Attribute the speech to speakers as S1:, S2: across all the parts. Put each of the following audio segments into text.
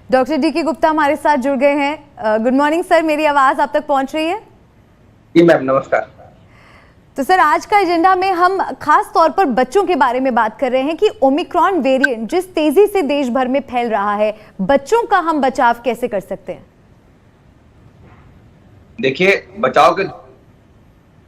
S1: Doctor D के गुप्ता हमारे साथ जुड़ गए हैं। गुड मॉर्निंग सर, मेरी आवाज आप तक पहुंच रही है?
S2: जी मैम, नमस्कार।
S1: तो सर, आज का एजेंडा में हम खास तौर पर बच्चों के बारे में बात कर रहे हैं कि ओमिक्रॉन वेरिएंट जिस तेजी से देश भर में फैल रहा है, बच्चों का हम बचाव कैसे कर सकते हैं?
S2: देखिए, बचाव के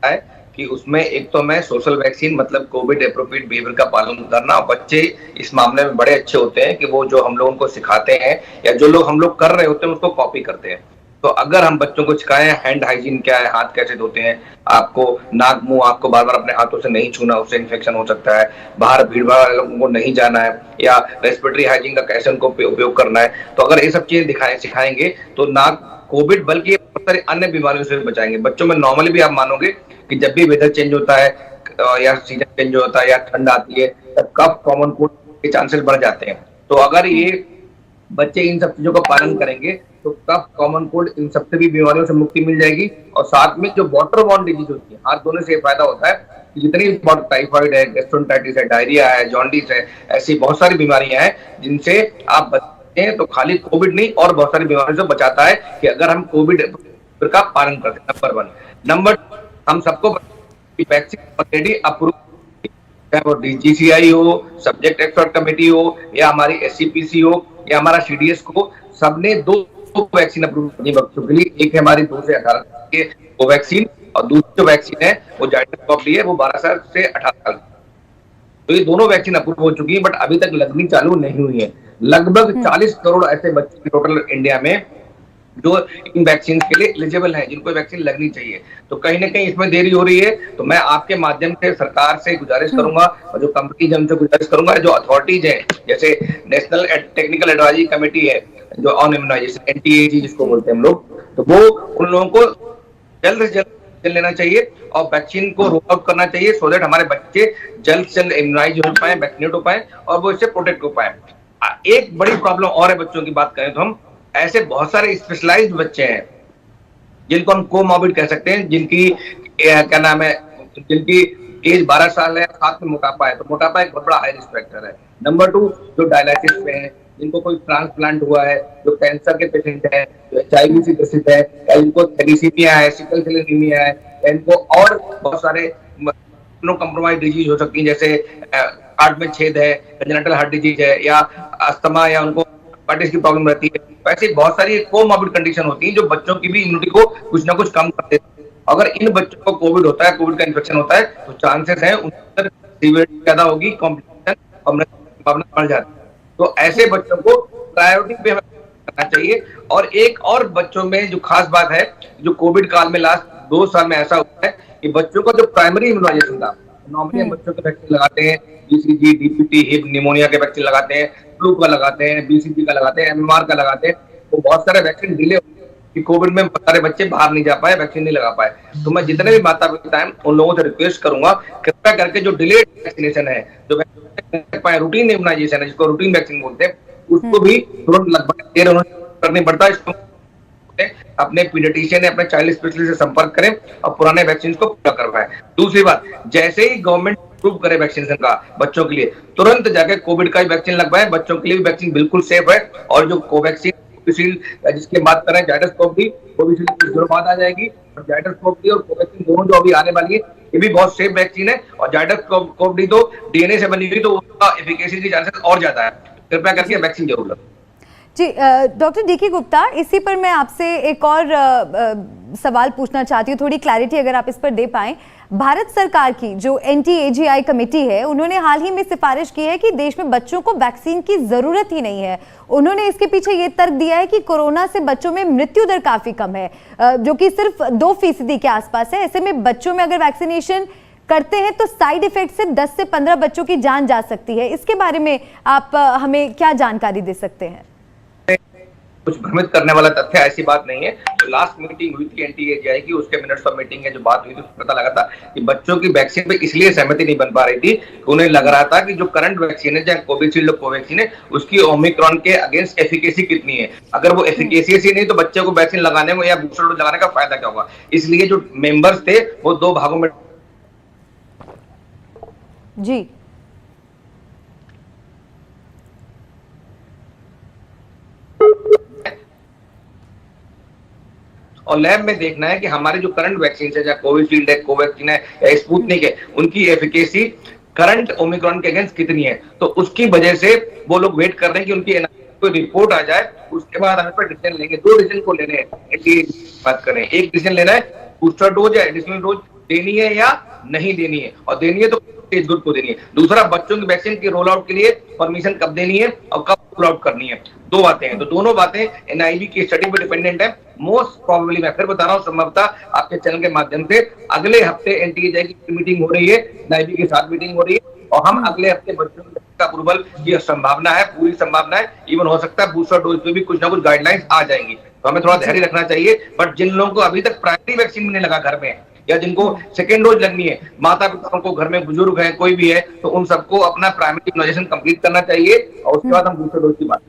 S2: है कि उसमें एक तो मैं सोशल वैक्सीन मतलब कोविड एप्रोप्रिएट बिहेवियर का पालन करना। बच्चे इस मामले में बड़े अच्छे होते हैं कि वो जो हम लोगों को सिखाते हैं या जो लोग हम लोग कर रहे होते हैं उसको कॉपी करते हैं। तो अगर हम बच्चों को सिखाएं हैंड हाइजीन क्या है, हाथ कैसे धोते हैं, आपको नाक मुंह आपको बार बार अपने हाथों से नहीं छूना, उससे इन्फेक्शन हो सकता है, बाहर भीड़ भाड़ लोगों को नहीं जाना है, या रेस्पिरेटरी हाइजीन का कैसे उनको उपयोग करना है, तो अगर ये सब चीजें सिखाएंगे तो ना कोविड बल्कि बहुत सारी अन्य बीमारियों से बचाएंगे। बच्चों में नॉर्मली भी आप मानोगे कि जब भी वेदर चेंज होता है या सीजन चेंज होता है या ठंड आती है, तब कफ कॉमन कोल्ड के चांसेस बढ़ जाते हैं। तो अगर ये बच्चे इन सब चीजों का पालन करेंगे तो कफ कॉमन कोल्ड इन सबसे भी बीमारियों से मुक्ति मिल जाएगी। और साथ में जो वाटर बॉर्न डिजीज होती है, हाथ धोने से ये फायदा होता है कि जितनी टाइफाइड है, गैस्ट्रोएंटेरिटिस है, डायरिया है, जॉन्डिस है, ऐसी बहुत सारी बीमारियां हैं जिनसे आप बचते हैं। तो खाली कोविड नहीं और बहुत सारी बीमारियों से बचाता है कि अगर हम कोविड का पालन करते हैं। नंबर 1। नंबर हम सबको वैक्सीन ऑलरेडी अप्रूव, चाहे वो डीजीसीआई हो, सब्जेक्ट एक्सपर्ट कमेटी हो, या हमारी एससीपीसी हो, या हमारा सीडीएस को, सबने दो वैक्सीन अप्रूव की बच्चों के लिए। एक है हमारी 2 से 18 के कोवैक्सीन, और दूसरी जो वैक्सीन है वो जाइडस कॉप है, वो 12 साल से 18 साल। तो ये दोनों वैक्सीन अप्रूव हो चुकी है, बट अभी तक लगनी चालू नहीं हुई है। लगभग 40 करोड़ ऐसे बच्चे टोटल इंडिया में जो इन वैक्सीन के लिए एलिजिबल हैं, जिनको वैक्सीन लगनी चाहिए। तो कहीं ना कहीं इसमें देरी हो रही है। तो मैं आपके माध्यम से सरकार से गुजारिश करूंगा, और जो कंपनीज है उनसे गुजारिश करूंगा, जो अथॉरिटीज है जैसे नेशनल टेक्निकल एडवाइजरी कमेटी है जो ऑन इम्यूनाइजेशन, एनटीएजी जिसको बोलते हैं हम लोग, तो वो उन लोगों को जल्द से जल्द लेना चाहिए और वैक्सीन को रोल आउट करना चाहिए, सो दैट हमारे बच्चे जल्द से जल्द इम्यूनाइज हो पाए, वैक्सीनेट हो पाए और वो इससे प्रोटेक्ट हो पाए। एक बड़ी प्रॉब्लम और है बच्चों की बात करें तो, हम ऐसे बहुत सारे स्पेशलाइज्ड बच्चे हैं जिनको हम कोमॉर्बिड कह सकते हैं, जिनकी क्या नाम है, जिनकी एज 12 साल है, साथ में मोटापा है। तो मोटापा एक बहुत बड़ा हाई रिस्क फैक्टर है। नंबर 2, जो डायलिसिस पे है, जिनको कोई ट्रांसप्लांट हुआ है, जो कैंसर के पेशेंट है, जो एचआईवी से ग्रसित है, या इनको थैलेसीमिया है, सिकल सेल एनीमिया है, या इनको और बहुत सारे कम्प्रोमाइज डिजीज हो सकती है, जैसे हार्ट में छेद है, कंजेनिटल हार्ट डिजीज है, या अस्थमा, या उनको हार्टिस की प्रॉब्लम रहती है। ऐसी बहुत सारी कोमॉर्बिड कंडीशन होती है जो बच्चों की भी इम्यूनिटी को कुछ ना कुछ कम कर देती है। अगर इन बच्चों को कोविड होता है, कोविड का इन्फेक्शन होता है, तो चांसेस है उन पर सीवियरिटी ज्यादा होगी, कॉम्प्लिकेशन और मृत्यु की संभावना बढ़ जाती है। तो ऐसे बच्चों को प्रायोरिटी पे करना चाहिए। और एक और बच्चों में जो खास बात है, जो कोविड काल में लास्ट 2 साल में ऐसा हुआ है कि बच्चों का जो प्राइमरी इम्यूनाइजेशन था, नॉर्मली हम बच्चों के वैक्सीन लगाते हैं, बीसीजी, डीपीटी, हिप, निमोनिया के वैक्सीन लगाते हैं, फ्लू का लगाते हैं, बीसीजी का लगाते हैं, एमएमआर का लगाते हैं। तो बहुत सारे वैक्सीन डिले कि कोविड में बहुत सारे बच्चे बाहर नहीं जा पाए, वैक्सीन नहीं लगा पाए। तो मैं जितने भी माता पिता हैं उन लोगों से रिक्वेस्ट करूंगा, कृपया करके जो डिलेड वैक्सीनेशन है, जो रूटीन इम्यूनाइजेशन है, जिसको रूटीन वैक्सीन बोलते हैं, उसको भी तुरंत लगभग देर करनी पड़ता है। इसको अपने पीडियाट्रिशियन या अपने चाइल्ड स्पेशलिस्ट से संपर्क करें और पुराने वैक्सीन को पूरा करवाएं। दूसरी बात, जैसे ही गवर्नमेंट अप्रूव करे वैक्सीनेशन का बच्चों के लिए, तुरंत जाके कोविड का ही वैक्सीन लगवाएं। बच्चों के लिए भी वैक्सीन बिल्कुल सेफ है। और जो कोवैक्सीन कोविशील्ड जिसकी बात करें, जाइडस कोविड, कोविशील्ड कुछ दिनों बाद आ जाएगी, और जाइडस कोविड और कोवैक्सीन दोनों जो अभी आने वाली है, ये भी बहुत सेफ वैक्सीन है। और जाइडस कोविड तो डीएनए से बनी हुई, तो उसका एफिकेसी की चांसेस और ज्यादा है। कृपया करके वैक्सीन जरूर लें।
S1: जी, डॉक्टर डी के गुप्ता, इसी पर मैं आपसे एक और सवाल पूछना चाहती हूँ, थोड़ी क्लैरिटी अगर आप इस पर दे पाएं। भारत सरकार की जो एनटीएजीआई कमेटी है, उन्होंने हाल ही में सिफारिश की है कि देश में बच्चों को वैक्सीन की जरूरत ही नहीं है। उन्होंने इसके पीछे ये तर्क दिया है कि कोरोना से बच्चों में मृत्यु दर काफी कम है, जो कि सिर्फ 2% के आसपास है। ऐसे में बच्चों में अगर वैक्सीनेशन करते हैं तो साइड इफेक्ट से 10 से 15 बच्चों की जान जा सकती है। इसके बारे में आप हमें क्या जानकारी दे सकते हैं?
S2: कुछ भ्रमित करने वाला तथ्य ऐसी बात नहीं है। जो लास्ट मीटिंग हुई थी एनटीएजीआई की, उसके मिनट्स ऑफ मीटिंग है जो बात हुई थी, उसमें पता लगा था कि बच्चों की वैक्सीन पे इसलिए सहमति नहीं बन पा रही थी कि उन्हें लग रहा था कि जो करंट वैक्सीन है, चाहे कोविशील्ड और कोवैक्सीन है, उसकी ओमिक्रॉन के अगेंस्ट एफिकेसी कितनी है। अगर वो एफिकेसी ही नहीं, तो बच्चे को वैक्सीन लगाने में या बूस्टर डोज लगाने का फायदा क्या होगा। इसलिए जो मेंबर्स थे वो 2 भागों में।
S1: जी।
S2: और लैब में देखना है कि हमारे जो करंट वैक्सीन है, चाहे कोविशील्ड है, कोवैक्सीन है या स्पुतनिक है, उनकी एफिकेसी करंट ओमिक्रॉन के अगेंस्ट कितनी है। तो उसकी वजह से वो लोग वेट कर रहे हैं कि उनकी कोई रिपोर्ट आ जाए, उसके बाद हम पर डिसीजन लेंगे। 2 डिसीजन को लेने हैं, बात करें। एक डिसीजन लेना है बूस्टर डोज या एडिशनल डोज देनी है या नहीं देनी है, और देनी है तो एज ग्रुप को देनी है। दूसरा, बच्चों की वैक्सीन की रोल आउट के लिए परमिशन कब देनी है और कब रोल आउट करनी है। 2 बातें हैं, तो दोनों बातें एनआईवी की स्टडी पर डिपेंडेंट है। मोस्ट प्रोबेबली, मैं फिर बता रहा हूँ, संभवतः आपके चैनल के माध्यम से अगले हफ्ते एनटीएजीआई की मीटिंग हो रही है, एनआईवी के साथ मीटिंग हो रही है, और हम अगले हफ्ते बच्चों का अप्रूवल की संभावना है, पूरी संभावना है। इवन हो सकता है बूस्टर डोज पे भी कुछ ना कुछ गाइडलाइंस आ जाएंगी, तो हमें थोड़ा धैर्य रखना चाहिए। बट जिन लोगों को अभी तक प्राइमरी वैक्सीन नहीं लगा घर में, या जिनको सेकेंड डोज लगनी है, माता पिता को घर में बुजुर्ग है, कोई भी है, तो उन सबको अपना प्राइमरी इम्यूनाइजेशन कंप्लीट करना चाहिए, और उसके बाद हम बूस्टर डोज की बात